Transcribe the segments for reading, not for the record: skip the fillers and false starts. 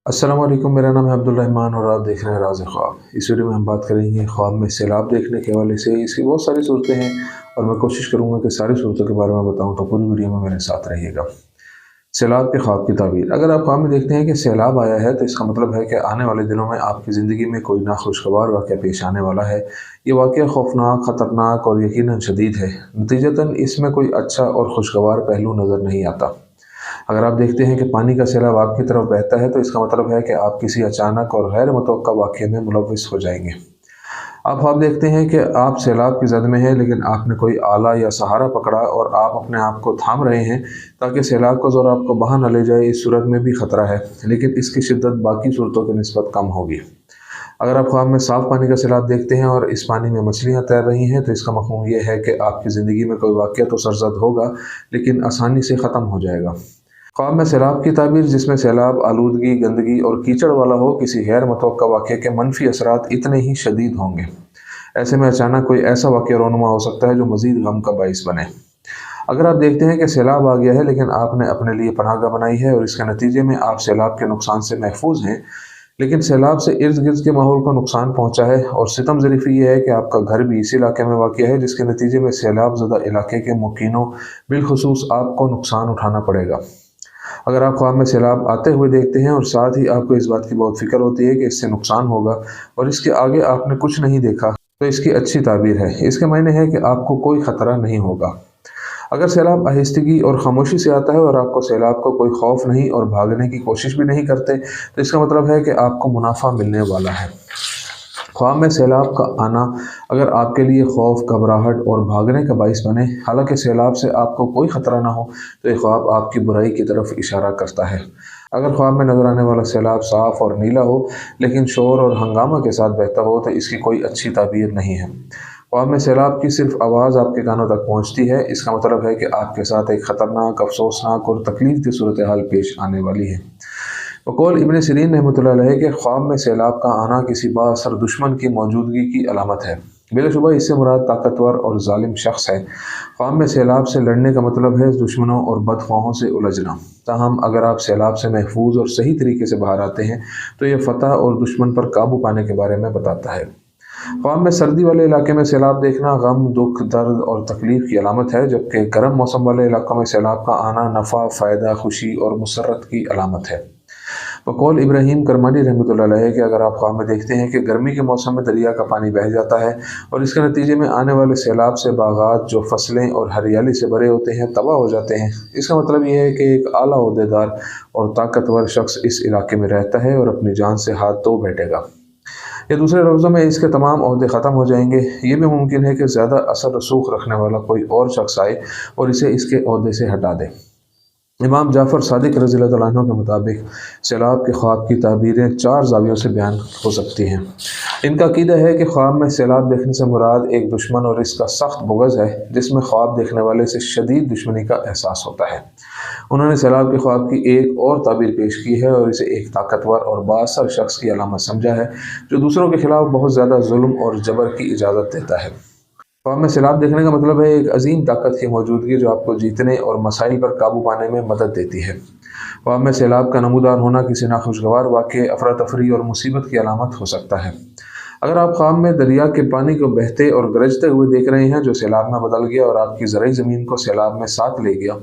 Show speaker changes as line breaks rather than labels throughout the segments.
अस्सलाम वालेकुम। मेरा नाम है अब्दुल रहमान और आप देख रहे हैं राज़ ख्वाब। इस वीडियो में हम बात करेंगे ख्वाब में सैलाब देखने के हवाले से। इसकी बहुत सारी सूरतें हैं और मैं कोशिश करूंगा कि सारी सूरतों के बारे में बताऊं, तो पूरी वीडियो में मेरे साथ रहिएगा। सैलाब के ख्वाब की ताबीर। अगर आप ख्वाब में देखते हैं कि सैलाब आया है तो इसका मतलब है कि आने वाले दिनों में आपकी ज़िंदगी में कोई नाखुशगवार वाक़या पेश आने वाला है। ये वाक़या खौफनाक, ख़तरनाक और यकीनन शदीद है। नतीजतन इसमें कोई अच्छा और खुशगवार पहलू नज़र नहीं आता। अगर आप देखते हैं कि पानी का सैलाब आपकी तरफ बहता है तो इसका मतलब है कि आप किसी अचानक और गैर मुतवक्का वाक़ये में मुलव्विस हो जाएंगे। आप ख्वाब देखते हैं कि आप सैलाब की जद में हैं, लेकिन आपने कोई आला या सहारा पकड़ा और आप अपने आप को थाम रहे हैं ताकि सैलाब का ज़ोर आपको बहा न ले जाए। इस सूरत में भी ख़तरा है, लेकिन इसकी शिद्दत बाकी सूरतों की निस्बत कम होगी। अगर आप ख्वाब में साफ़ पानी का सैलाब देखते हैं और इस पानी में मछलियाँ तैर रही हैं तो इसका मफ़हूम ये है कि आपकी ज़िंदगी में कोई वाक़या तो सरज़द होगा, लेकिन आसानी से ख़त्म हो जाएगा। ख्वाब में सैलाब की ताबीर, जिसमें सैलाब आलूदगी, गंदगी और कीचड़ वाला हो, किसी गैर मुतवक्का वाक़ये के मनफी असरात इतने ही शदीद होंगे। ऐसे में अचानक कोई ऐसा वाक़या रोनुमा हो सकता है जो मज़ीद गम का बाइस बने। अगर आप देखते हैं कि सैलाब आ गया है लेकिन आपने अपने लिए पनाहगाह बनाई है और इसके नतीजे में आप सैलाब के नुकसान से महफूज हैं, लेकिन सैलाब से इर्द गिर्द के माहौल को नुकसान पहुँचा है, और सितम ज़रीफ़ी ये है कि आपका घर भी इसी इलाके में वाक़ है, जिसके नतीजे में सैलाब ज़दा इलाके के मुकीनों बिलखुसूस आपको नुकसान उठाना पड़ेगा। अगर आप ख्वाब में सैलाब आते हुए देखते हैं और साथ ही आपको इस बात की बहुत फ़िक्र होती है कि इससे नुकसान होगा और इसके आगे आपने कुछ नहीं देखा, तो इसकी अच्छी ताबीर है। इसके मायने है कि आपको कोई ख़तरा नहीं होगा। अगर सैलाब आहिस्तगी और खामोशी से आता है और आपको सैलाब का कोई खौफ नहीं और भागने की कोशिश भी नहीं करते, तो इसका मतलब है कि आपको मुनाफा मिलने वाला है। ख्वाब में सैलाब का आना अगर आपके लिए खौफ, घबराहट और भागने का बाइस बने, हालांकि सैलाब से आपको कोई ख़तरा ना हो, तो ये ख्वाब आपकी बुराई की तरफ इशारा करता है। अगर ख्वाब में नज़र आने वाला सैलाब साफ़ और नीला हो लेकिन शोर और हंगामा के साथ बहता हो, तो इसकी कोई अच्छी ताबीर नहीं है। ख्वाब में सैलाब की सिर्फ आवाज़ आपके कानों तक पहुँचती है, इसका मतलब है कि आपके साथ एक ख़तरनाक, अफसोसनाक और तकलीफ की सूरत हाल पेश आने वाली है। वक़ौल इब्न सीरीन रहमतुल्लाह अलैह के ख्वाब में सैलाब का आना किसी बाअसर दुश्मन की मौजूदगी की अलामत है। बिलाशुबा इससे मुराद ताकतवर और जालिम शख्स है। ख्वाब में सैलाब से लड़ने का मतलब है दुश्मनों और बदख्वाहों से उलझना। ताहम अगर आप सैलाब से महफूज और सही तरीके से बाहर आते हैं तो यह फ़तह और दुश्मन पर काबू पाने के बारे में बताता है। ख्वाब में सर्दी वाले इलाके में सैलाब देखना गम, दुख, दर्द और तकलीफ़ की अलामत है, जबकि गर्म मौसम वाले इलाकों में सैलाब का आना नफ़ा, फ़ायदा, खुशी और मुसर्रत की अलामत है। वक़ौल इब्राहीम करमानी रहमतुल्लाह अलैह कि अगर आप ख्वाब में देखते हैं कि गर्मी के मौसम में दरिया का पानी बह जाता है और इसके नतीजे में आने वाले सैलाब से बागात जो फसलें और हरियाली से भरे होते हैं तबाह हो जाते हैं, इसका मतलब ये है कि एक आला ओहदेदार और ताकतवर शख्स इस इलाके में रहता है और अपनी जान से हाथ धो बैठेगा। या दूसरे लफ्ज़ों में इसके तमाम ओहदे ख़त्म हो जाएंगे। ये भी मुमकिन है कि ज़्यादा असर रसूख रखने वाला कोई और शख्स आए और इसे इसके ओहदे से हटा दे। इमाम जाफ़र सादिक रज़ियल्लाहु अन्हु के मुताबिक सैलाब के ख्वाब की ताबीरें 4 ज़ावियों से बयान हो सकती हैं। इनका अक़ीदा है कि ख्वाब में सैलाब देखने से मुराद एक दुश्मन और इसका सख्त बुग़्ज़ है, जिसमें ख्वाब देखने वाले से शदीद दुश्मनी का एहसास होता है। उन्होंने सैलाब के ख्वाब की एक और ताबीर पेश की है और इसे एक ताकतवर और बाअसर शख्स की अलामत समझा है, जो दूसरों के खिलाफ बहुत ज़्यादा जुल्म और जबर की इजाज़त देता है। ख्वाब में सैलाब देखने का मतलब है एक अजीम ताकत की मौजूदगी जो आपको जीतने और मसाइल पर काबू पाने में मदद देती है। ख्वाब में सैलाब का नमूदार होना किसी नाखुशगवार वाक़ये, अफरा तफरी और मुसीबत की अलामत हो सकता है। अगर आप ख्वाब में दरिया के पानी को बहते और गरजते हुए देख रहे हैं जो सैलाब में बदल गया और आपकी ज़रई ज़मीन को सैलाब में साथ ले गया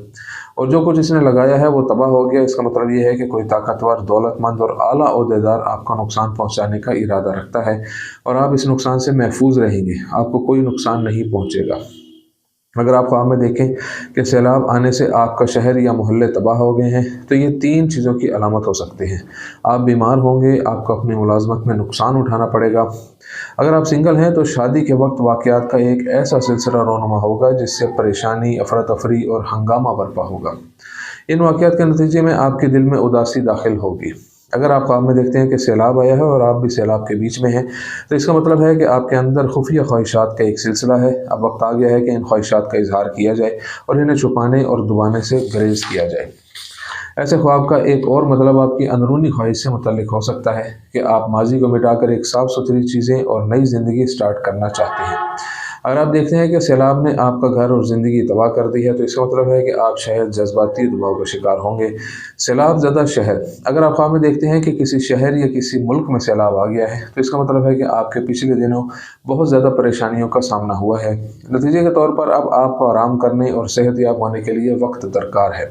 और जो कुछ इसने लगाया है वो तबाह हो गया, इसका मतलब ये है कि कोई ताकतवर, दौलतमंद और आला ओहदेदार आपका नुकसान पहुँचाने का इरादा रखता है और आप इस नुकसान से महफूज रहेंगे, आपको कोई नुकसान नहीं पहुँचेगा। अगर आप ख्वाब में देखें कि सैलाब आने से आपका शहर या मोहल्ले तबाह हो गए हैं, तो ये 3 चीज़ों की अलामत हो सकती हैं। आप बीमार होंगे, आपको अपनी मुलाजमत में नुकसान उठाना पड़ेगा। अगर आप सिंगल हैं तो शादी के वक्त वाक़यात का एक ऐसा सिलसिला रोनुमा होगा जिससे परेशानी, अफरा तफरी और हंगामा बर्पा होगा। इन वाक़यात के नतीजे में आपके दिल में उदासी दाखिल होगी। अगर आप ख्वाब में देखते हैं कि सैलाब आया है और आप भी सैलाब के बीच में हैं, तो इसका मतलब है कि आपके अंदर खुफिया ख्वाहिशात का एक सिलसिला है। अब वक्त आ गया है कि इन ख्वाहिशात का इजहार किया जाए और इन्हें छुपाने और दबाने से गुरेज किया जाए। ऐसे ख्वाब का एक और मतलब आपकी अंदरूनी ख्वाहिश से मुतल्लिक हो सकता है कि आप माजी को मिटाकर एक साफ़ सुथरी चीज़ें और नई ज़िंदगी स्टार्ट करना चाहते हैं। अगर आप देखते हैं कि सैलाब ने आपका घर और ज़िंदगी तबाह कर दी है तो इसका मतलब है कि आप शायद जज्बाती दबाव का शिकार होंगे। सैलाब ज़दा शहर, अगर आप ख्वाब में देखते हैं कि किसी शहर या किसी मुल्क में सैलाब आ गया है तो इसका मतलब है कि आपके पिछले दिनों बहुत ज़्यादा परेशानियों का सामना हुआ है। नतीजे के तौर पर अब आपको आराम करने और सेहतयाब होने के लिए वक्त दरकार है।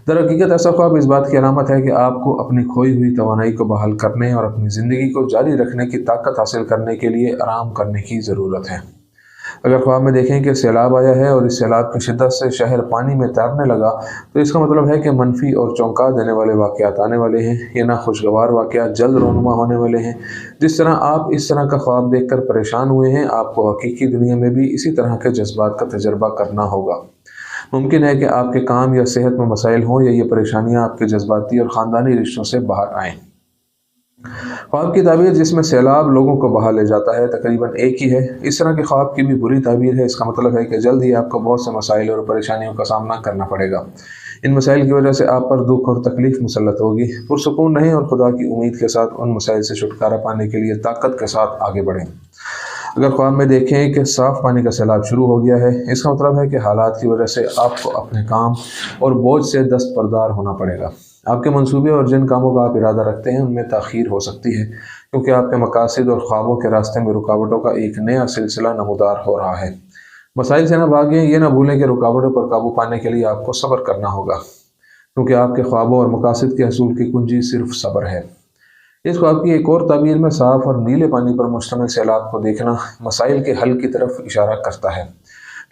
दरहकीकत ऐसा ख्वाब इस बात की अलामत है कि आपको अपनी खोई हुई तवानाई को बहाल करने और अपनी ज़िंदगी को जारी रखने की ताकत हासिल करने के लिए आराम करने की ज़रूरत है। अगर ख्वाब में देखें कि सैलाब आया है और इस सैलाब की शिद्दत से शहर पानी में तैरने लगा तो इसका मतलब है कि मनफी और चौंका देने वाले वाक़यात आने वाले हैं। ये नाखुशगवार वाक़यात जल्द रोनुमा होने वाले हैं। जिस तरह आप इस तरह का ख्वाब देखकर परेशान हुए हैं, आपको हकीकी दुनिया में भी इसी तरह के जज्बात का तजर्बा करना होगा। मुमकिन है कि आपके काम या सेहत में मसाइल हों या ये परेशानियाँ आपके जज्बाती और ख़ानदानी रिश्तों से बाहर आएँ। ख्वाब की ताबीर जिसमें सैलाब लोगों को बहा ले जाता है तकरीबन एक ही है। इस तरह के ख्वाब की भी बुरी ताबीर है। इसका मतलब है कि जल्द ही आपको बहुत से मसाइल और परेशानियों का सामना करना पड़ेगा। इन मसाइल की वजह से आप पर दुख और तकलीफ मुसल्लत होगी। पुरसुकून रहें और खुदा की उम्मीद के साथ उन मसाइल से छुटकारा पाने के लिए ताकत के साथ आगे बढ़ें। अगर ख्वाब में देखें कि साफ़ पानी का सैलाब शुरू हो गया है, इसका मतलब है कि हालात की वजह से आपको अपने काम और बोझ से दस्तबरदार होना पड़ेगा। आपके मंसूबे और जिन कामों का आप इरादा रखते हैं उनमें ताख़ीर हो सकती है, क्योंकि आपके मकासद और ख्वाबों के रास्ते में रुकावटों का एक नया सिलसिला नमूदार हो रहा है। मसाइल से न भागें, ये ना भूलें कि रुकावटों पर काबू पाने के लिए आपको सब्र करना होगा, क्योंकि आपके ख्वाबों और मकासद के हसूल की कुंजी सिर्फ सब्र है। इस ख्वाब की एक और ताबीर में साफ़ और नीले पानी पर मुश्तमिल सैलाब को देखना मसाइल के हल की तरफ इशारा करता है,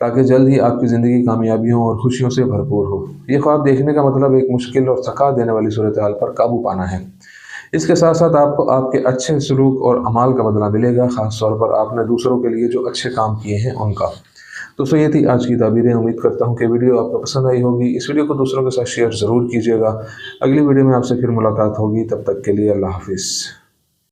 ताकि जल्द ही आपकी ज़िंदगी कामयाबियों और खुशियों से भरपूर हो। ये ख्वाब देखने का मतलब एक मुश्किल और थका देने वाली सूरत हाल पर काबू पाना है। इसके साथ साथ आपको आपके अच्छे सलूक और अमाल का बदला मिलेगा, ख़ास तौर पर आपने दूसरों के लिए जो अच्छे काम किए हैं उनका। दोस्तों, ये थी आज की ताबीरें। उम्मीद करता हूँ कि वीडियो आपको पसंद आई होगी। इस वीडियो को दूसरों के साथ शेयर ज़रूर कीजिएगा। अगली वीडियो में आपसे फिर मुलाकात होगी। तब तक के लिए अल्लाह हाफिज़।